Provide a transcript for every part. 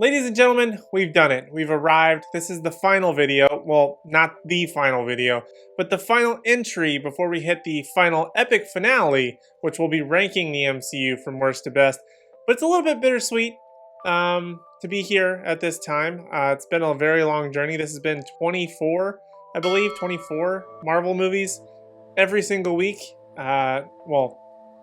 Ladies and gentlemen, we've done it. We've arrived. This is the final video. Well, not the final video, but the final entry before we hit the final epic finale, which will be ranking the MCU from worst to best. But it's a little bit bittersweet to be here at this time. It's been a very long journey. This has been 24, I believe, 24 Marvel movies every single week. Well,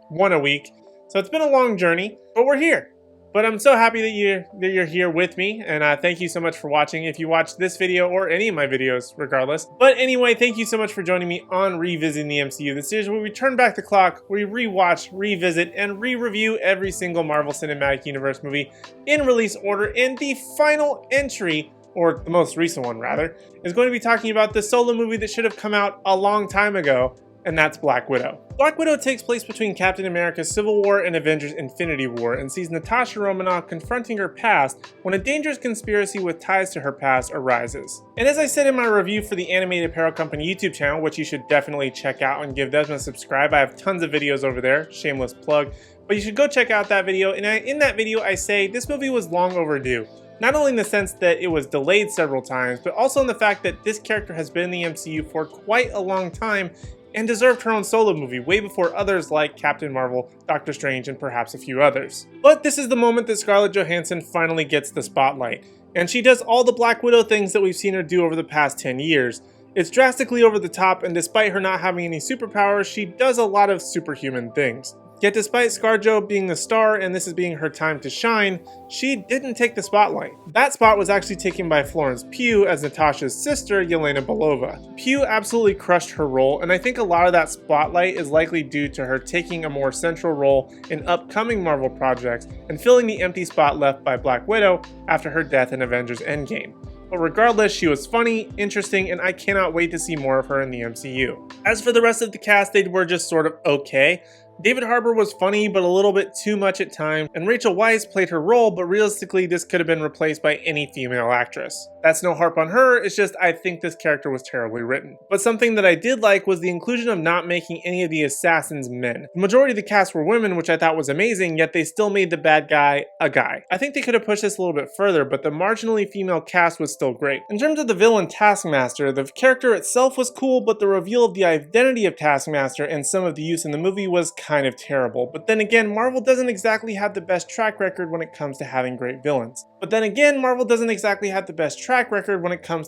one a week. So it's been a long journey, but we're here. But I'm so happy that you're here with me, and thank you so much for watching if you watched this video or any of my videos, regardless. But anyway, thank you so much for joining me on Revisiting the MCU, the series where we turn back the clock, we rewatch, revisit, and re-review every single Marvel Cinematic Universe movie in release order. And the final entry, or the most recent one rather, is going to be talking about the solo movie that should have come out a long time ago, and that's Black Widow. Black Widow takes place between Captain America's Civil War and Avengers Infinity War, and sees Natasha Romanoff confronting her past when a dangerous conspiracy with ties to her past arises. And as I said in my review for the Animated Apparel Company YouTube channel, which you should definitely check out and give them a subscribe, I have tons of videos over there, shameless plug, but you should go check out that video. And in that video I say this movie was long overdue. Not only in the sense that it was delayed several times, but also in the fact that this character has been in the MCU for quite a long time and deserved her own solo movie way before others like Captain Marvel, Doctor Strange, and perhaps a few others. But this is the moment that Scarlett Johansson finally gets the spotlight, and she does all the Black Widow things that we've seen her do over the past 10 years. It's drastically over the top, and despite her not having any superpowers, she does a lot of superhuman things. Yet despite ScarJo being the star and this is being her time to shine, she didn't take the spotlight. That spot was actually taken by Florence Pugh as Natasha's sister, Yelena Belova. Pugh absolutely crushed her role, and I think a lot of that spotlight is likely due to her taking a more central role in upcoming Marvel projects and filling the empty spot left by Black Widow after her death in Avengers Endgame. But regardless, she was funny, interesting, and I cannot wait to see more of her in the MCU. As for the rest of the cast, they were just sort of okay. David Harbour was funny, but a little bit too much at times, and Rachel Weisz played her role, but realistically this could have been replaced by any female actress. That's no harp on her, it's just I think this character was terribly written. But something that I did like was the inclusion of not making any of the assassins men. The majority of the cast were women, which I thought was amazing, yet they still made the bad guy a guy. I think they could have pushed this a little bit further, but the marginally female cast was still great. In terms of the villain Taskmaster, the character itself was cool, but the reveal of the identity of Taskmaster and some of the use in the movie was kind of terrible. But then again, Marvel doesn't exactly have the best track record when it comes to having great villains. But when it comes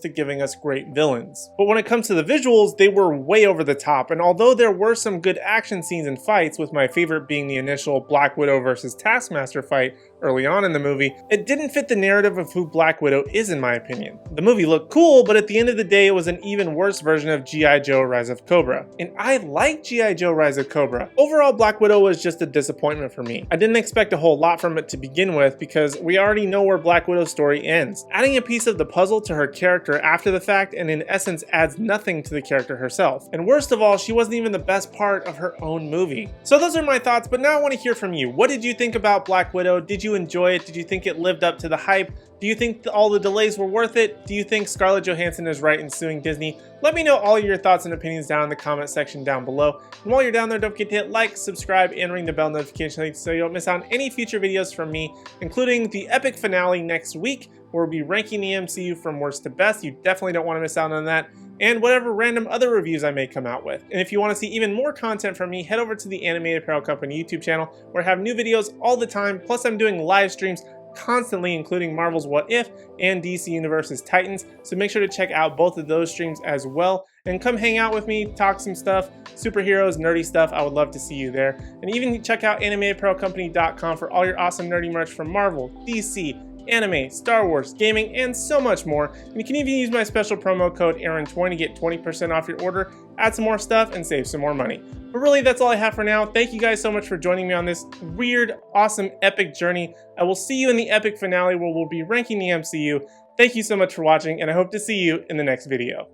to giving us great villains. But when it comes to the visuals, they were way over the top, and although there were some good action scenes and fights, with my favorite being the initial Black Widow versus Taskmaster fight early on in the movie, it didn't fit the narrative of who Black Widow is in my opinion. The movie looked cool, but at the end of the day it was an even worse version of G.I. Joe Rise of Cobra. And I like G.I. Joe Rise of Cobra. Overall, Black Widow was just a disappointment for me. I didn't expect a whole lot from it to begin with because we already know where Black Widow's story ends. Adding a piece of the puzzle to her character after the fact and in essence adds nothing to the character herself. And worst of all, she wasn't even the best part of her own movie. So those are my thoughts, but now I want to hear from you. What did you think about Black Widow? Did you enjoy it? Did you think it lived up to the hype? Do you think all the delays were worth it? Do you think Scarlett Johansson is right in suing Disney? Let me know all your thoughts and opinions down in the comment section down below. And while you're down there, don't forget to hit like, subscribe, and ring the bell notification so you don't miss out on any future videos from me, including the epic finale next week, where we'll be ranking the MCU from worst to best. You definitely don't want to miss out on that. And whatever random other reviews I may come out with. And if you want to see even more content from me, head over to the Animated Apparel Company YouTube channel, where I have new videos all the time, plus I'm doing live streams constantly, including Marvel's What If and DC Universe's Titans, so make sure to check out both of those streams as well, and come hang out with me, talk some stuff, superheroes, nerdy stuff. I would love to see you there. And even check out animatedapparelcompany.com for all your awesome nerdy merch from Marvel, DC, anime, Star Wars, gaming, and so much more. And you can even use my special promo code Aaron20 to get 20% off your order, add some more stuff, and save some more money. But really, that's all I have for now. Thank you guys so much for joining me on this weird, awesome, epic journey. I will see you in the epic finale where we'll be ranking the MCU. Thank you so much for watching, and I hope to see you in the next video.